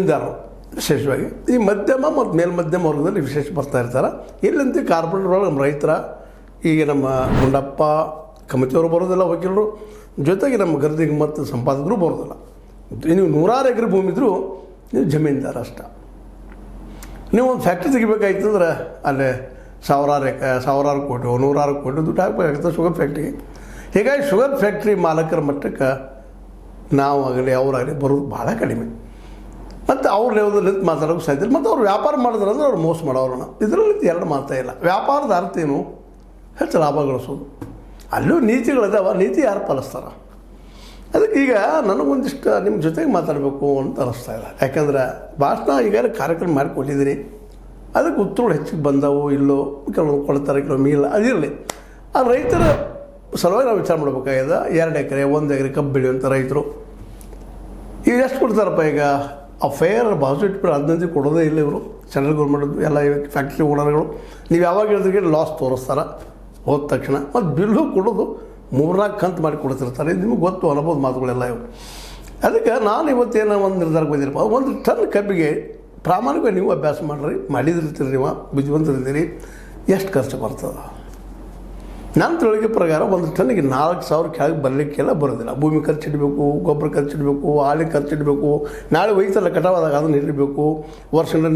ಜಮೀನ್ದಾರರು ವಿಶೇಷವಾಗಿ ಈ ಮಧ್ಯಮ ಮತ್ತು ಮೇಲ್ಮಧ್ಯಮ ವರ್ಗದಲ್ಲಿ ವಿಶೇಷ ಬರ್ತಾ ಇರ್ತಾರೆ. ಇಲ್ಲಂತ ಕಾರ್ಪೊರೇಟ್ ಒಳಗೆ ನಮ್ಮ ರೈತರ ಈಗ ನಮ್ಮ ಗುಂಡಪ್ಪ ಕಮತಿಯವರು ಬರೋದಿಲ್ಲ, ವಕೀಲರು ಜೊತೆಗೆ ನಮ್ಮ ಗರ್ದಿಗೆ ಮತ್ತು ಸಂಪಾದಕರು ಬರೋದಿಲ್ಲ. ನೀವು 100 ಎಕರೆ ಭೂಮಿ ಇದ್ದರೂ ನೀವು ಜಮೀನ್ದಾರ ಅಷ್ಟ. ನೀವು ಒಂದು ಫ್ಯಾಕ್ಟ್ರಿ ತೆಗಿಬೇಕಾಯ್ತಂದ್ರೆ ಅಲ್ಲೇ ಸಾವಿರಾರು ಕೋಟಿ 100 ಕೋಟಿ ದುಡ್ಡು ಹಾಕಬೇಕಾಗ್ತದೆ ಶುಗರ್ ಫ್ಯಾಕ್ಟ್ರಿಗೆ. ಹೀಗಾಗಿ ಶುಗರ್ ಫ್ಯಾಕ್ಟ್ರಿ ಮಾಲಕರ ಮಟ್ಟಕ್ಕೆ ನಾವಾಗಲಿ ಅವರಾಗಲಿ ಬರೋದು ಭಾಳ ಕಡಿಮೆ. ಮತ್ತು ಅವ್ರ ಲೆವೆಲಲ್ಲಿ ಮಾತಾಡೋಕ್ಕೆ ಸಾಧ್ಯ ಇಲ್ಲ. ಮತ್ತು ಅವ್ರು ವ್ಯಾಪಾರ ಮಾಡಿದ್ರೆ ಅಂದ್ರೆ ಅವ್ರು ಮೋಸ ಮಾಡೋರನ್ನ. ಇದರಲ್ಲಿ 2 ಮಾತಾ ಇಲ್ಲ. ವ್ಯಾಪಾರದ ಅರ್ಥ ಏನು? ಹೆಚ್ಚು ಲಾಭ ಗಳಿಸೋದು. ಅಲ್ಲೂ ನೀತಿಗಳಿದಾವೆ, ನೀತಿ ಯಾರು ಪಾಲಿಸ್ತಾರೆ? ಅದಕ್ಕೆ ಈಗ ನನಗೊಂದಿಷ್ಟು ನಿಮ್ಮ ಜೊತೆಗೆ ಮಾತಾಡಬೇಕು ಅಂತ ಅನ್ನಿಸ್ತಾ ಇಲ್ಲ. ಯಾಕಂದ್ರೆ ಭಾಷಣ ಈಗಾಗಲೇ ಕಾರ್ಯಕ್ರಮ ಮಾಡಿಕೊಟ್ಟಿದ್ದೀರಿ, ಅದಕ್ಕೆ ಉತ್ತರಗಳು ಹೆಚ್ಚಿಗೆ ಬಂದವು ಇಲ್ಲೋ, ಕೆಲವು ಕೊಡ್ತಾರೆ, ಕೆಲವು ಇಲ್ಲ, ಅದಿರಲಿ. ಆ ರೈತರ ಸಲುವಾಗಿ ನಾವು ವಿಚಾರ ಮಾಡಬೇಕಾಗಿದೆ. 2 ಎಕರೆ 1 ಎಕರೆ ಕಬ್ಬು ಬೆಳೆಯುವಂಥ ರೈತರು ಈಗ ಎಷ್ಟು ಕೊಡ್ತಾರಪ್ಪ? ಈಗ ಆ ಫೇರ್ ಬಾಜು ಇಟ್ಬಿಟ್ಟು 15 ಕೊಡೋದೇ ಇಲ್ಲ ಇವರು. ಸೆಂಟ್ರಲ್ ಗೌರ್ಮೆಂಟ್ ಎಲ್ಲ ಫ್ಯಾಕ್ಟ್ರಿ ಓನರ್ಗಳು ನೀವು ಯಾವಾಗ ಹೇಳಿದ್ರೆ ಲಾಸ್ ತೋರಿಸ್ತಾರೆ ಹೋದ ತಕ್ಷಣ. ಮತ್ತು ಬಿಲ್ಲು ಕೊಡೋದು 3-4 ಕಂತು ಮಾಡಿ ಕೊಡ್ತಿರ್ತಾರೆ. ಇದು ನಿಮಗೆ ಗೊತ್ತು ಅನ್ಬೋದು ಮಾತುಗಳೆಲ್ಲ ಇವು. ಅದಕ್ಕೆ ನಾನು ಇವತ್ತೇನೋ ಒಂದು ನಿರ್ಧಾರಕ್ಕೆ ಬಂದಿರಪ್ಪ, 1 ಟನ್ ಕಬ್ಬಿಗೆ ಪ್ರಾಮಾಣಿಕವಾಗಿ ನೀವು ಅಭ್ಯಾಸ ಮಾಡಿರಿ, ಮಾಡಿದಿರ್ತೀರಿ, ನೀವು ಬುದ್ಧಿವಂತರಿದ್ದೀರಿ, ಎಷ್ಟು ಖರ್ಚು ಬರ್ತದೆ? ನನ್ನ ತಿಳುವಳಿಕೆ ಪ್ರಕಾರ 1 ಟನ್ನಿಗೆ 4,000 ಕೆಳಗೆ ಬರಲಿಕ್ಕೆಲ್ಲ ಬರೋದಿಲ್ಲ. ಭೂಮಿ ಖರ್ಚಿಡಬೇಕು, ಗೊಬ್ಬರ ಖರ್ಚಿಡಬೇಕು, ಆಳಿಗೆ ಖರ್ಚಿಡಬೇಕು, ನಾಳೆ ಒಯ್ತಲ್ಲ ಕಟಾವಾದಾಗ ಅದನ್ನು ಇಡಬೇಕು, ವರ್ಷ